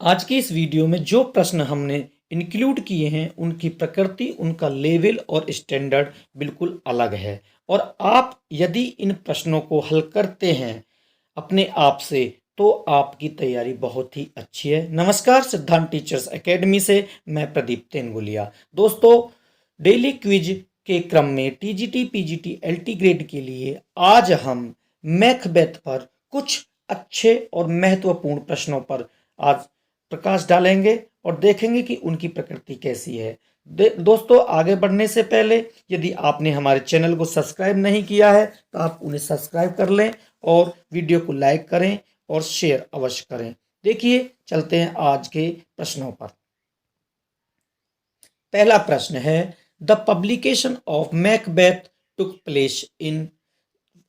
आज की इस वीडियो में जो प्रश्न हमने इंक्लूड किए हैं उनकी प्रकृति, उनका लेवल और स्टैंडर्ड बिल्कुल अलग है। और आप यदि इन प्रश्नों को हल करते हैं अपने आप से तो आपकी तैयारी बहुत ही अच्छी है। नमस्कार, सिद्धांत टीचर्स एकेडमी से मैं प्रदीप तेनगुलिया। दोस्तों, डेली क्विज के क्रम में टीजीटी, पीजीटी, एलटी ग्रेड के लिए आज हम मैकबेथ पर कुछ अच्छे और महत्वपूर्ण प्रश्नों पर आज प्रकाश डालेंगे और देखेंगे कि उनकी प्रकृति कैसी है। दोस्तों, आगे बढ़ने से पहले यदि आपने हमारे चैनल को सब्सक्राइब नहीं किया है तो आप उन्हें सब्सक्राइब कर लें और वीडियो को लाइक करें और शेयर अवश्य करें। देखिए, चलते हैं आज के प्रश्नों पर। पहला प्रश्न है, the publication of Macbeth took place in.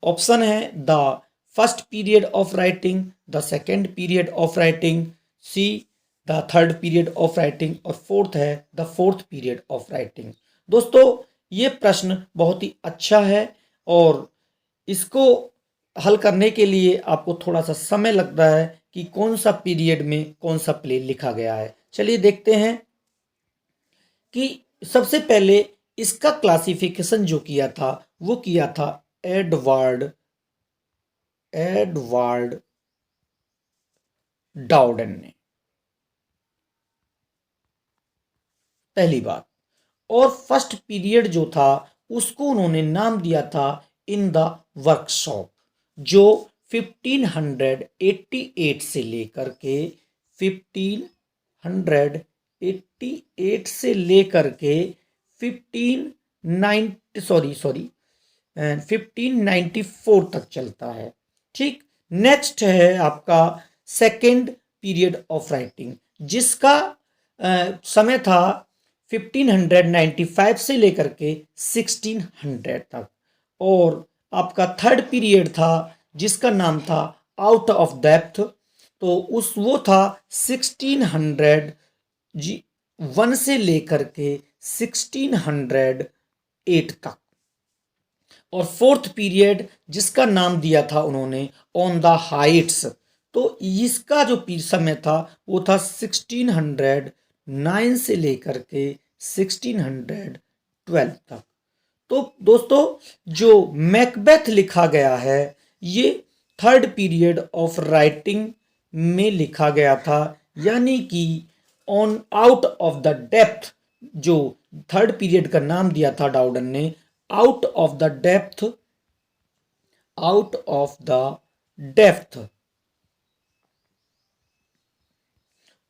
Option है the first period of writing, the second period of writing, C the third period of writing और फोर्थ है the fourth period of writing. दोस्तों, ये प्रश्न बहुत ही अच्छा है और इसको हल करने के लिए आपको थोड़ा सा समय लगता है कि कौन सा पीरियड में कौन सा प्ले लिखा गया है। चलिए देखते हैं कि सबसे पहले इसका क्लासिफिकेशन जो किया था वो किया था एडवर्ड डाउडन ने, पहली बात। और फर्स्ट पीरियड जो था उसको उन्होंने नाम दिया था इन द वर्कशॉप, जो 1588 से लेकर के 1588 से लेकर के 1594 तक चलता है। ठीक, नेक्स्ट है आपका सेकेंड पीरियड ऑफ राइटिंग, जिसका समय था 1595 से लेकर के 1600 तक। और आपका थर्ड पीरियड था जिसका नाम था आउट ऑफ डेप्थ, तो वो था 1601 से लेकर के 1608 तक। और फोर्थ पीरियड जिसका नाम दिया था उन्होंने ऑन द हाइट्स, तो इसका जो समय था वो था 1609 से लेकर के 1612 तक। तो दोस्तों, जो मैकबेथ लिखा गया है ये थर्ड पीरियड ऑफ राइटिंग में लिखा गया था, यानी कि on out of the depth, जो थर्ड पीरियड का नाम दिया था डाउडन ने, out of the depth, out of the depth,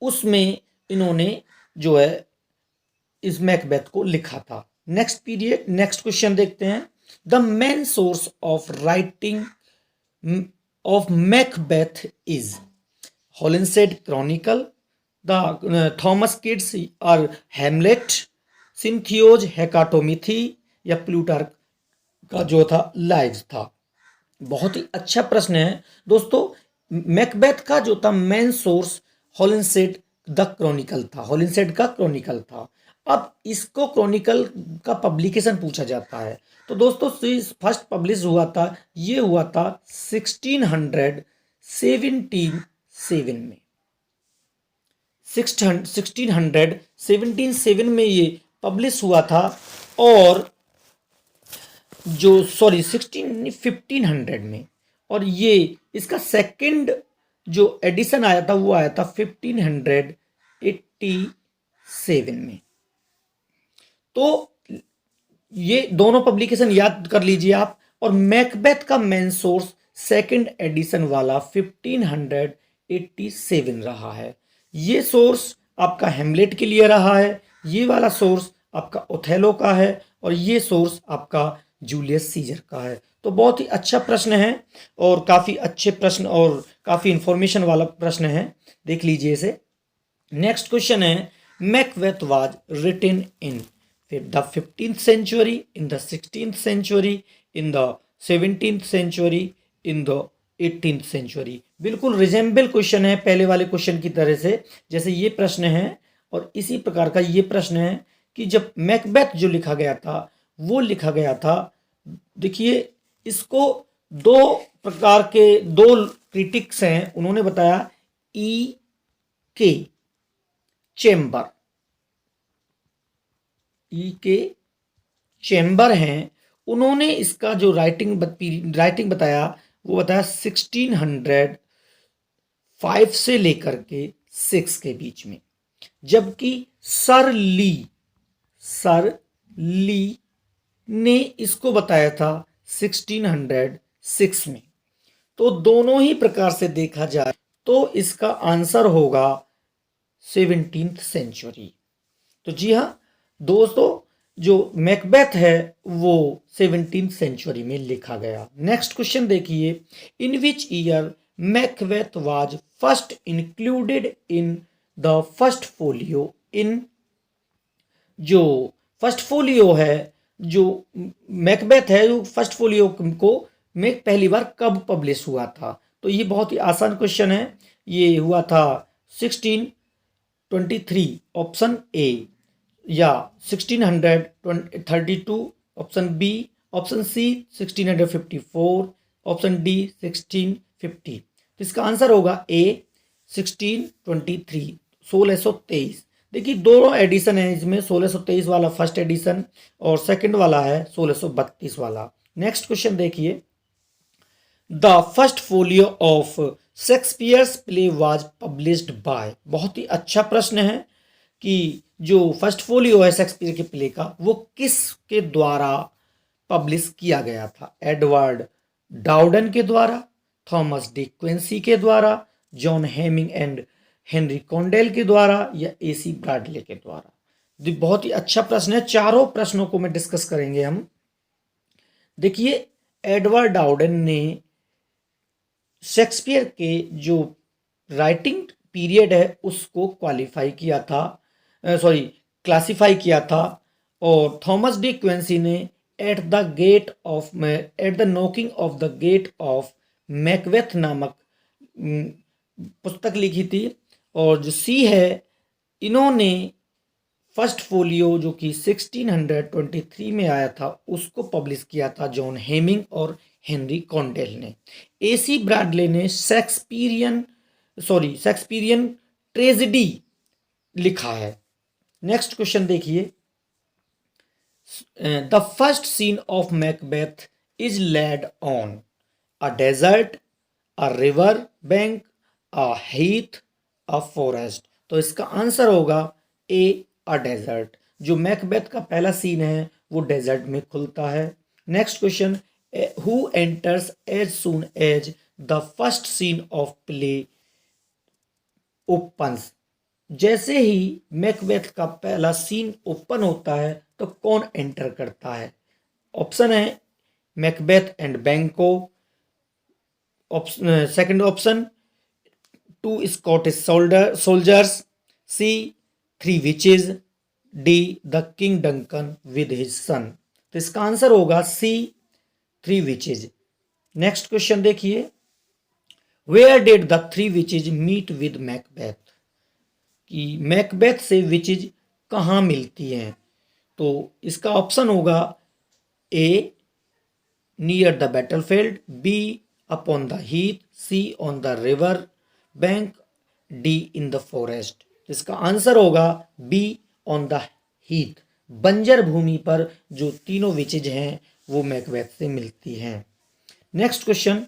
उसमें इन्होंने जो है इस मैकबेथ को लिखा था। नेक्स्ट पीरियड, नेक्स्ट क्वेश्चन देखते हैं। The main source of writing of Macbeth is Holinshed chronicle, the Thomas Kyd's और हेमलेट, सिंथियोज हेकाटोमिथी या प्लूटार्क का जो था लाइव्स था। बहुत ही अच्छा प्रश्न है दोस्तों। मैकबेथ का जो था मेन सोर्स हॉलिंसेड द क्रॉनिकल था, हॉलिंसेड का क्रॉनिकल था। अब इसको क्रॉनिकल का पब्लिकेशन पूछा जाता है तो दोस्तों फर्स्ट पब्लिश हुआ था, ये हुआ था 1677 में। 1677 में ये पब्लिश हुआ था। और जो 1500 में, और ये इसका सेकंड जो एडिशन आया था वो आया था 1587 में। तो ये दोनों पब्लिकेशन याद कर लीजिए आप। और मैकबेथ का मेन सोर्स सेकंड एडिशन वाला 1587 रहा है। ये सोर्स आपका हेमलेट के लिए रहा है, ये वाला सोर्स आपका ओथेलो का है और ये सोर्स आपका जूलियस सीजर का है। तो बहुत ही अच्छा प्रश्न है और काफ़ी अच्छे प्रश्न और काफ़ी इंफॉर्मेशन वाला प्रश्न है, देख लीजिए इसे। नेक्स्ट क्वेश्चन है, Macbeth was written in the 15th century, in the 16th century, in the 17th century, in the 18th century। बिल्कुल रिजेंबल क्वेश्चन है पहले वाले क्वेश्चन की तरह से, जैसे ये प्रश्न है और इसी प्रकार का ये प्रश्न है कि जब मैकबेथ जो लिखा गया था वो लिखा गया था। देखिए, इसको दो प्रकार के दो क्रिटिक्स हैं, उन्होंने बताया ई के चेम्बर, ई के चेम्बर हैं, उन्होंने इसका जो राइटिंग बताया वो बताया 1605 से लेकर के 6 के बीच में, जबकि सर ली ने इसको बताया था 1606 में। तो दोनों ही प्रकार से देखा जाए तो इसका आंसर होगा 17th सेंचुरी। तो जी हाँ दोस्तों, जो मैकबेथ है वो 17th सेंचुरी में लिखा गया। नेक्स्ट क्वेश्चन देखिए, in which year Macbeth was first included in the first folio in, जो फर्स्ट फोलियो है, जो मैकबेथ है, जो फर्स्ट फोलियो को में पहली बार कब पब्लिश हुआ था? तो ये बहुत ही आसान क्वेश्चन है। ये हुआ था 1623 ऑप्शन ए, या 1632 option B, option C 1654, option D 1650। तो इसका आंसर होगा ए 1623, 1623। देखिए दोनों एडिशन है इसमें, 1623 वाला फर्स्ट एडिशन और सेकंड वाला है 1632 वाला। नेक्स्ट क्वेश्चन देखिए, the first folio of Shakespeare's play was published by. बहुत ही अच्छा प्रश्न है कि जो फर्स्ट फोलियो है शेक्सपियर के प्ले का वो किसके द्वारा पब्लिश किया गया था? एडवर्ड डाउडन के द्वारा, थॉमस डी क्विंसी के द्वारा, John Heming and Henry Condell के द्वारा, या एसी ब्रैडले के द्वारा? बहुत ही अच्छा प्रश्न है। चारों प्रश्नों को मैं डिस्कस करेंगे हम। देखिए एडवर्ड डाउडन ने शेक्सपियर के जो राइटिंग पीरियड है उसको क्लासिफाई किया था, और थॉमस डी क्विंसी ने at the knocking of the gate of Macbeth नामक पुस्तक लिखी थी। और जो सी है, इन्होंने फर्स्ट फोलियो जो कि 1623 में आया था उसको पब्लिश किया था जॉन हेमिंग और हेनरी कॉन्डेल ने। एसी ब्रैडले ने शेक्सपियरियन ट्रेजेडी लिखा है। नेक्स्ट क्वेश्चन देखिए, the first scene of Macbeth is laid on a desert, a river bank, a heath, a forest. तो इसका आंसर होगा ए अ डेजर्ट। जो मैकबेथ का पहला सीन है वो डेजर्ट में खुलता है। Next question, who enters as soon as the first scene of play opens. जैसे ही मैकबेथ का पहला सीन ओपन होता है तो कौन एंटर करता है? ऑप्शन है Macbeth and Banquo, second option 2 Scottish soldiers, C 3 witches, D the king Duncan with his son. तो इसका आंसर होगा सी 3 विचेज। नेक्स्ट क्वेश्चन देखिए, where did the 3 witches meet with Macbeth. कि मैकबेथ से witches कहाँ मिलती हैं? तो इसका ऑप्शन होगा A near the battlefield, B upon the heath, C on the river bank, D in the forest. इसका आंसर होगा बी ऑन द हीथ। बंजर भूमि पर जो तीनों विचेज हैं वो मैकबेथ से मिलती हैं। नेक्स्ट क्वेश्चन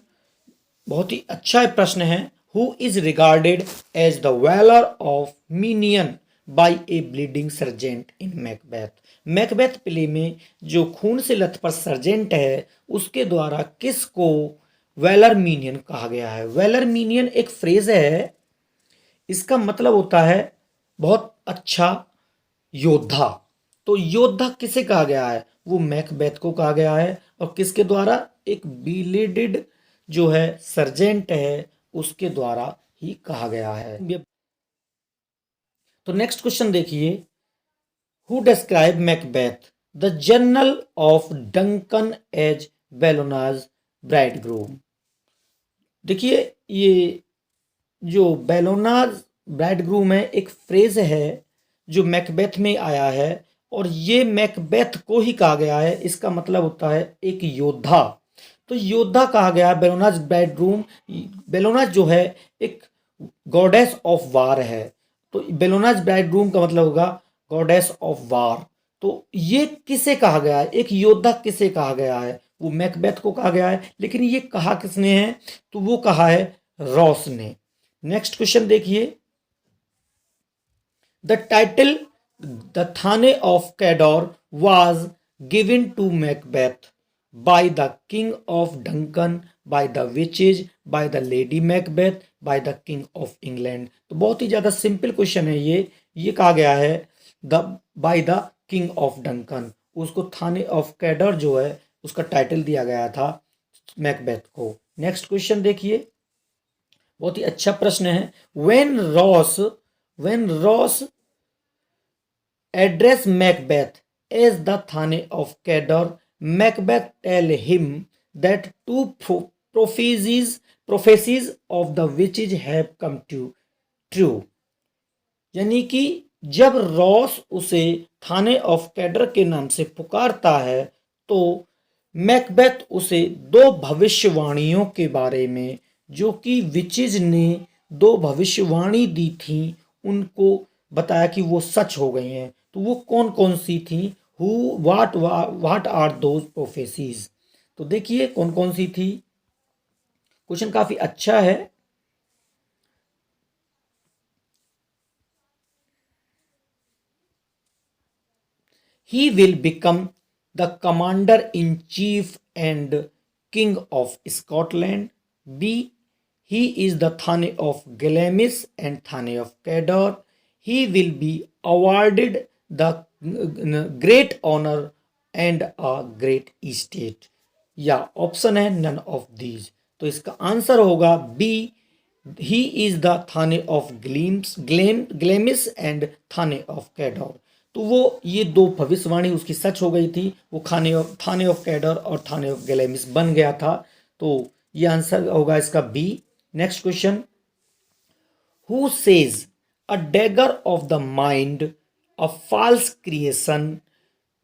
बहुत ही अच्छा प्रश्न है, who is regarded as the valour of minion by a bleeding sergeant in Macbeth. Macbeth play में जो खून से लथपथ सर्जेंट है उसके द्वारा किसको वैलर मीनियन कहा गया है? वैलर मीनियन एक फ्रेज है, इसका मतलब होता है बहुत अच्छा योद्धा। तो योद्धा किसे कहा गया है? वो मैकबेथ को कहा गया है। और किसके द्वारा? एक ब्लीडेड जो है सर्जेंट है उसके द्वारा ही कहा गया है। तो नेक्स्ट क्वेश्चन देखिए, who describe Macbeth the general of Duncan as Bellona's bridegroom. देखिए ये जो बेलोनाज ब्राइडग्रूम है एक फ्रेज है जो मैकबेथ में आया है, और ये मैकबेथ को ही कहा गया है। इसका मतलब होता है एक योद्धा। तो योद्धा कहा गया है बेलोनाज ब्राइडग्रूम। बेलोनाज जो है एक गॉडेस ऑफ वार है, तो बेलोनाज ब्राइडग्रूम का मतलब होगा गॉडेस ऑफ वार। तो ये किसे कहा गया है, एक योद्धा किसे कहा गया है, वो मैकबेथ को कहा गया है, लेकिन ये कहा किसने है, तो वो कहा है रॉस ने। नेक्स्ट क्वेश्चन देखिए, the title the thane of Cawdor was given to Macbeth by the king of Duncan, by the witches, by the lady Macbeth, by the king of England। तो बहुत ही ज्यादा सिंपल क्वेश्चन है ये कहा गया है the by the king of Duncan, उसको थाने ऑफ कैडर जो है उसका टाइटल दिया गया था मैकबेथ को। नेक्स्ट क्वेश्चन देखिए, बहुत ही अच्छा प्रश्न है। when Ross address Macbeth as the Thane of Cador, Macbeth tell him that two prophecies of the witches have come true। यानी कि जब रॉस उसे थाने ऑफ कैडर के नाम से पुकारता है तो मैकबेथ उसे दो भविष्यवाणियों के बारे में, जो कि विचेज ने दो भविष्यवाणी दी थी, उनको बताया कि वो सच हो गई हैं। तो वो कौन कौन सी थी, who what are those prophecies. तो देखिए कौन कौन सी थी। क्वेश्चन काफी अच्छा है। He will become the commander in chief and king of Scotland। B, he is the Thane of Glamis and Thane of Cador। He will be awarded the great honor and a great estate। या option है none of these. तो इसका answer होगा B, he is the thane of Glamis and thane of Cawdor. तो वो ये दो भविष्यवाणी उसकी सच हो गई थी, वो थाने ऑफ कैडर और थाने ऑफ ग्लेमिस बन गया था। तो ये आंसर होगा इसका B. Next question, who says a dagger of the mind, a false creation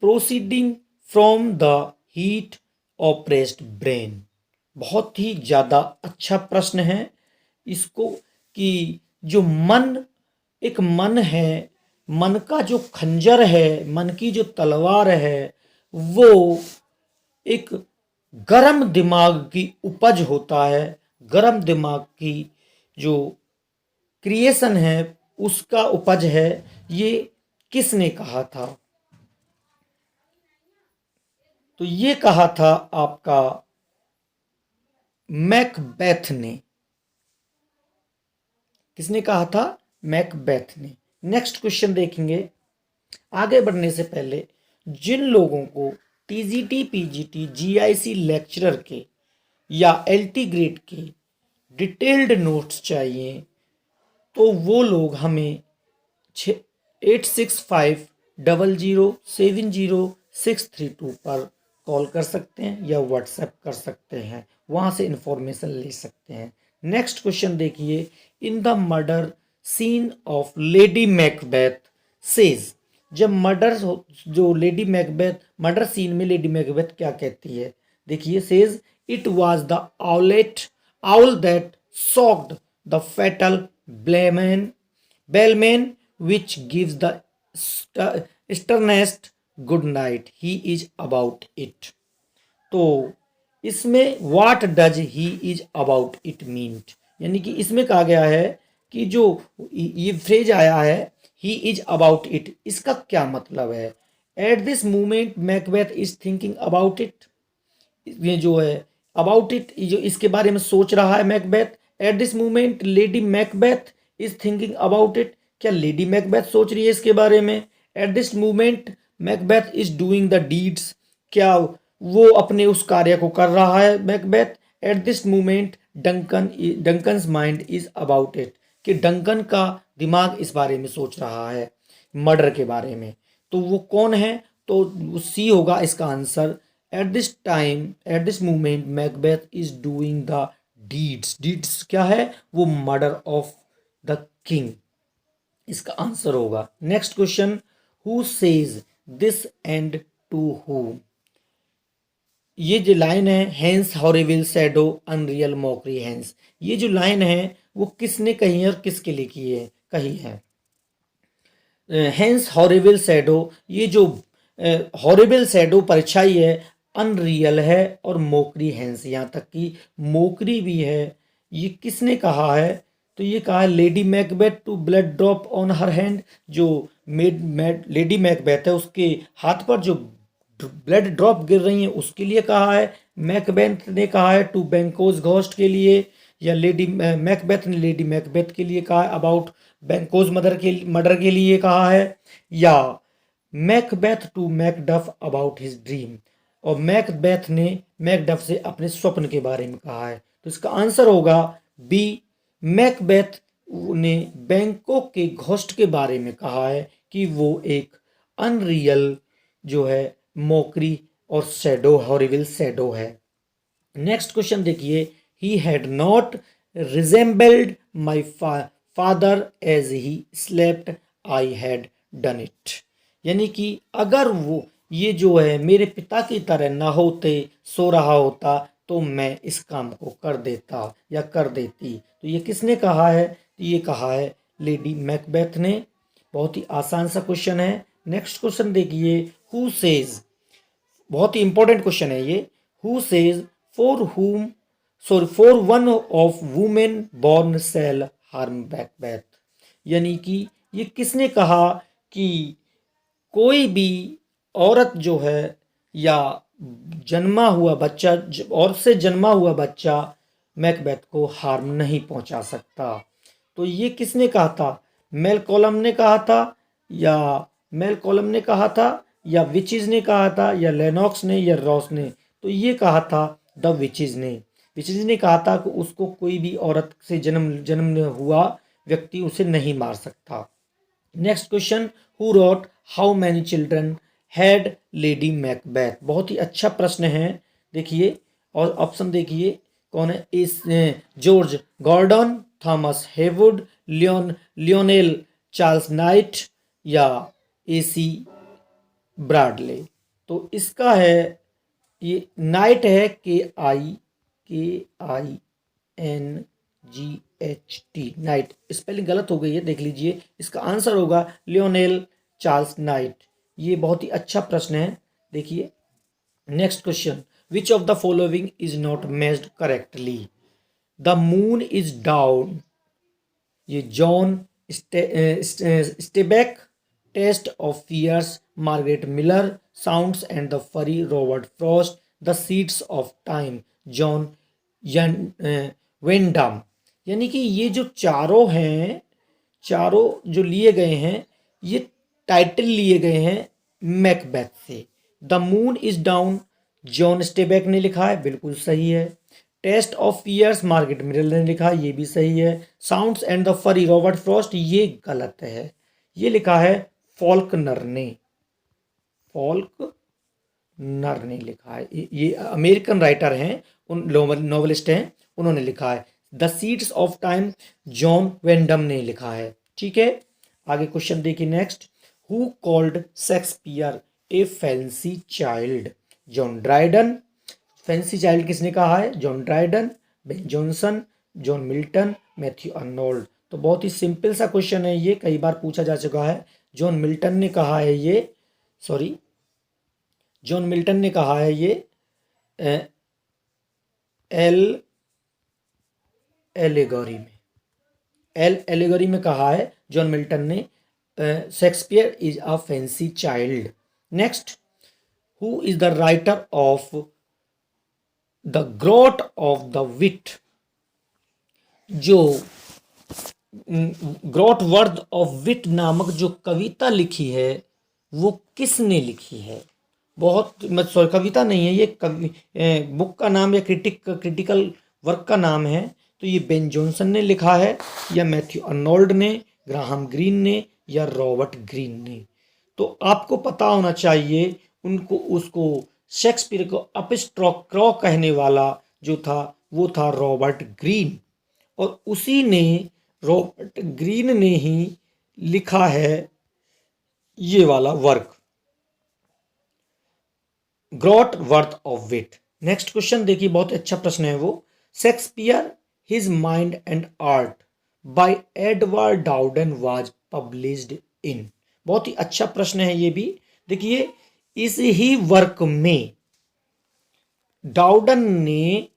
proceeding from the heat oppressed brain. बहुत ही ज्यादा अच्छा प्रश्न है इसको, कि जो मन, एक मन है, मन का जो खंजर है, मन की जो तलवार है, वो एक गरम दिमाग की उपज होता है, गरम दिमाग की जो क्रिएशन है उसका उपज है। ये किसने कहा था, तो ये कहा था आपका मैकबेथ ने। किसने कहा था, मैकबेथ ने। नेक्स्ट क्वेश्चन देखेंगे। आगे बढ़ने से पहले जिन लोगों को टीजीटी पीजीटी जीआईसी लेक्चरर के या एलटी ग्रेड के डिटेल्ड नोट्स चाहिए, तो वो लोग हमें 8650070632 पर कॉल कर सकते हैं या व्हाट्सएप कर सकते हैं, वहाँ से इंफॉर्मेशन ले सकते हैं। नेक्स्ट क्वेश्चन देखिए, in the murder scene of Lady Macbeth says. जब मर्डर, जो लेडी मैकबेथ मर्डर सीन में लेडी मैकबेथ क्या कहती है, देखिए, says it was the owl that shrieked the fatal bellman which gives the sternest good night he is about it। तो इसमें what does he is about it mean, यानी कि इसमें कहा गया है कि जो ये फ्रेज आया है he is about it, इसका क्या मतलब है। at this moment Macbeth is thinking about it, ये जो है अबाउट इट, जो इसके बारे में सोच रहा है Macbeth. Eight this moment lady Macbeth is thinking about it, क्या लेडी मैकबेथ सोच रही है इसके बारे में। Eight this moment Macbeth is doing the deeds, क्या वो अपने उस कार्य को कर रहा है Macbeth. Eight this moment Duncan's mind is about it, कि डंकन का दिमाग इस बारे में सोच रहा है मर्डर के बारे में। तो वो कौन है, तो सी होगा इसका answer. At this time, at this moment Macbeth is doing the deeds. Deeds क्या है, वो मर्डर ऑफ द किंग, इसका आंसर होगा। Next question, who says this and to who. ये जो लाइन है, hence horrible shadow unreal mockery hence, ये जो लाइन है वो किसने कही है और किसके लिए कही है? हैंस हॉरिबल शैडो, ये जो हॉरिबल शैडो परछाई है, अनरियल है और मोकरी हैंस, यहाँ तक कि मोकरी भी है। ये किसने कहा है? तो ये कहा है Lady Macbeth to blood drop on her hand. जो लेडी मैकबेथ है उसके हाथ पर जो ब्लड ड्रॉप गिर रही हैं उसके लिए कहा है। मैकबेथ ने कहा है टू बैंकोज घोस्ट के लिए, या लेडी मैकबेथ ने लेडी मैकबेथ के लिए कहा है अबाउट बैंकोज मर्डर के लिए कहा है, या Macbeth to Macduff about his dream, और मैकबेथ ने मैकडफ से अपने स्वप्न के बारे में कहा है। तो इसका आंसर होगा बी, मैकबेथ ने बैंकों के घोस्ट के बारे में कहा है कि वो एक अनरियल जो है मोकरी और शैडो, हॉरिबल शैडो है। नेक्स्ट क्वेश्चन देखिए, he had not resembled my father as he slept I had done it, यानी कि अगर वो ये जो है मेरे पिता की तरह ना होते, सो रहा होता, तो मैं इस काम को कर देता या कर देती। तो ये किसने कहा है? तो ये कहा है लेडी मैकबेथ ने। बहुत ही आसान सा क्वेश्चन है। नेक्स्ट क्वेश्चन देखिए, हु सेज, बहुत ही इंपॉर्टेंट क्वेश्चन है ये, who says for one of women born shall harm Macbeth, यानी कि ये किसने कहा कि कोई भी औरत जो है या जन्मा हुआ बच्चा, औरत से जन्मा हुआ बच्चा मैकबेथ को हार्म नहीं पहुंचा सकता। तो ये किसने कहा था? मेलकॉलम ने कहा था, या मेलकॉलम ने कहा था, या विचिज ने कहा था, या लेनॉक्स ने, या रॉस ने? तो ये कहा था द विचिज ने। विचिज ने कहा था कि उसको कोई भी औरत से जन्म हुआ व्यक्ति उसे नहीं मार सकता। Next question, who wrote how many children had lady Macbeth, बहुत ही अच्छा प्रश्न है। देखिए और ऑप्शन देखिए कौन है? इस George Gordon, Thomas Heywood, Lionel Charles Knight, या एसी ब्राडले। तो इसका है ये नाइट है, KINGHT, नाइट। स्पेलिंग गलत हो गई है, देख लीजिए। इसका आंसर होगा लियोनेल चार्ल्स नाइट। ये बहुत ही अच्छा प्रश्न है। देखिए next question, which of the following is not matched correctly? The moon is down, ये John Steinbeck, taste of fears Margaret Millar, sounds and the fury Robert Frost, the seeds of time John Wyndham. यानी कि ये जो चारों हैं, चारों जो लिए गए हैं, ये टाइटल लिए गए हैं मैकबेथ से। The moon is down John Steinbeck ने लिखा है, बिल्कुल सही है। Taste of fears Margaret Millar ने लिखा, ये भी सही है। Sounds and the fury Robert Frost, ये गलत है। ये लिखा है फॉल्कनर ने, फॉल्कनर ने लिखा है। ये अमेरिकन राइटर हैं, उन नॉवलिस्ट हैं, उन्होंने लिखा है। The seeds of time John Wyndham ने लिखा है। ठीक है, आगे क्वेश्चन देखिए next, who called Shakespeare a fancy child? John Dryden. Fancy child किसने कहा है? John Dryden, Ben Jonson, John Milton, Matthew Arnold. तो बहुत ही सिंपल सा क्वेश्चन है, ये कई बार पूछा जा चुका है। जॉन मिल्टन ने कहा है ये, जॉन मिल्टन ने कहा है ये एलेगोरी में कहा है जॉन मिल्टन ने, Shakespeare is a fancy child. Next, who is the writer of the Grote of the wheat? जो ग्रोट वर्थ ऑफ विट नामक जो कविता लिखी है वो किसने लिखी है? बहुत सॉरी, कविता नहीं है ये, बुक का नाम या क्रिटिकल वर्क का नाम है। तो ये बेन जॉनसन ने लिखा है, या मैथ्यू अर्नोल्ड ने, ग्राहम ग्रीन ने, या रॉबर्ट ग्रीन ने? तो आपको पता होना चाहिए उसको शेक्सपियर को अपस्ट्रॉक क्रॉ कहने वाला जो था वो था रॉबर्ट ग्रीन, और उसी ने, रॉबर्ट ग्रीन ने ही लिखा है ये वाला work, groat worth of wit. Next question देखिए, बहुत अच्छा प्रश्न है वो। Shakespeare his mind and art by Edward Dowden was published in. बहुत ही अच्छा प्रश्न है ये भी। देखिए, इस ही वर्क में डाउडन ने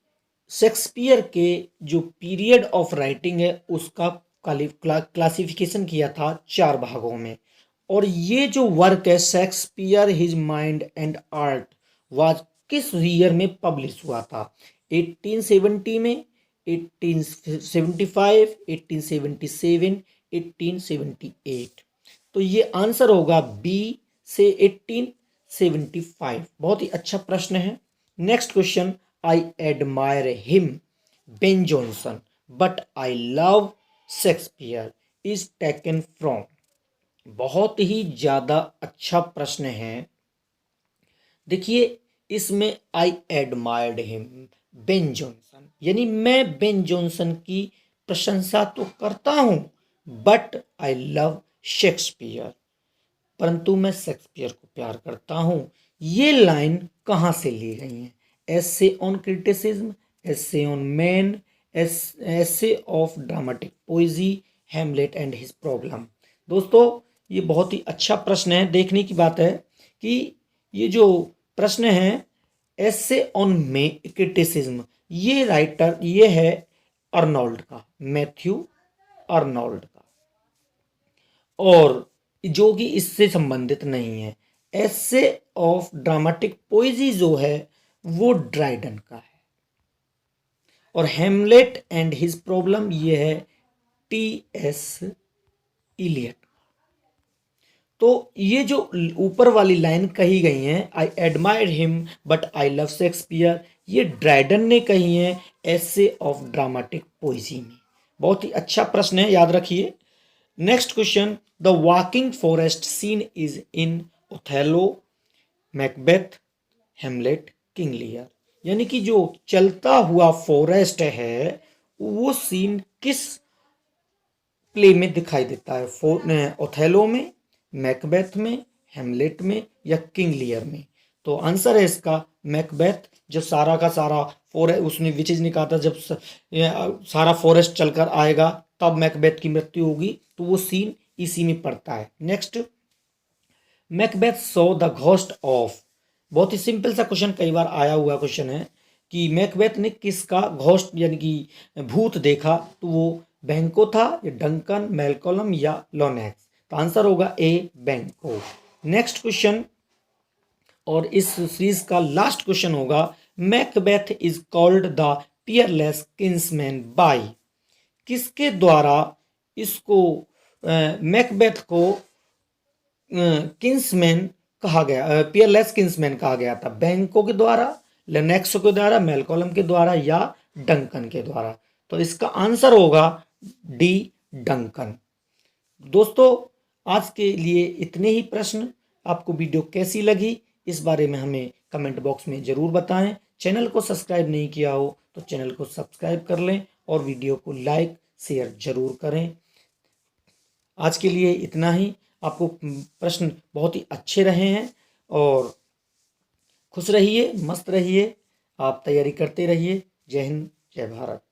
शेक्सपियर के जो पीरियड ऑफ राइटिंग है उसका क्लासिफिकेशन किया था 4 भागों में। और ये जो वर्क है Shakespeare his mind and art was किस ईयर में पब्लिश हुआ था? 1870 में, 1875, 1877, 1878। तो ये आंसर होगा बी से 1875। बहुत ही अच्छा प्रश्न है। Next question, I admire him Ben Jonson but I love Shakespeare is taken from. बहुत ही ज्यादा अच्छा प्रश्न है। देखिए, इसमें आई एडमायर्ड हिम बेन जॉनसन, यानी मैं बेन जॉनसन की प्रशंसा तो करता हूं बट आई लव शेक्सपियर, परंतु मैं शेक्सपियर को प्यार करता हूं। ये लाइन कहां से ली गई है? Essay on criticism, essay on man, essay of dramatic poesy, Hamlet and his problem. दोस्तों, ये बहुत ही अच्छा प्रश्न है। देखने की बात है कि ये जो प्रश्न है एसे ऑन मे क्रिटिसिज्म, ये राइटर ये है अर्नोल्ड का, मैथ्यू अर्नोल्ड का, और जो कि इससे संबंधित नहीं है। एसे ऑफ ड्रामेटिक पोइजी जो है वो ड्राइडन का है। और हेमलेट एंड हिज प्रॉब्लम ये है टी एस इलियट। तो ये जो ऊपर वाली लाइन कही गई है, I admire him but I love Shakespeare, ये ड्राइडन ने कही है एसे ऑफ ड्रामेटिक पोइजी में। बहुत ही अच्छा प्रश्न है, याद रखिए। Next question, the walking forest scene is in Othello, Macbeth, Hamlet, King Lear. यानी कि जो चलता हुआ फॉरेस्ट है वो सीन किस प्ले में दिखाई देता है? ओथेलो में, मैकबेथ में, हेमलेट में या किंग लियर में? तो आंसर है इसका मैकबेथ। जब सारा का सारा फॉरेस्ट उसने विचेज ने कहा था जब सारा फॉरेस्ट चलकर आएगा तब मैकबेथ की मृत्यु होगी, तो वो सीन इसी में पड़ता है। Next, Macbeth saw the ghost of. बहुत ही सिंपल सा क्वेश्चन, कई बार आया हुआ क्वेश्चन है कि मैकबेथ ने किसका घोस्ट यानी कि भूत देखा? तो वो बैंको था या डंकन, मेलकोलम या लोनेक्स? तो आंसर होगा ए, बैंको। नेक्स्ट क्वेश्चन, और इस सीरीज का लास्ट क्वेश्चन होगा, Macbeth is called the peerless kinsman by. किसके द्वारा इसको मैकबेथ को किंग्समैन कहा गया, पियरलेस किंग्समैन कहा गया था? बैंको के द्वारा, लेनेक्स के द्वारा, मेलकोलम के द्वारा या डंकन के द्वारा? तो इसका आंसर होगा डी, डंकन। दोस्तों, आज के लिए इतने ही प्रश्न। आपको वीडियो कैसी लगी इस बारे में हमें कमेंट बॉक्स में ज़रूर बताएं। चैनल को सब्सक्राइब नहीं किया हो तो चैनल को सब्सक्राइब कर लें और वीडियो को लाइक शेयर जरूर करें। आज के लिए इतना ही। आपको प्रश्न बहुत ही अच्छे रहे हैं और खुश रहिए, मस्त रहिए, आप तैयारी करते रहिए। जय हिंद, जय भारत।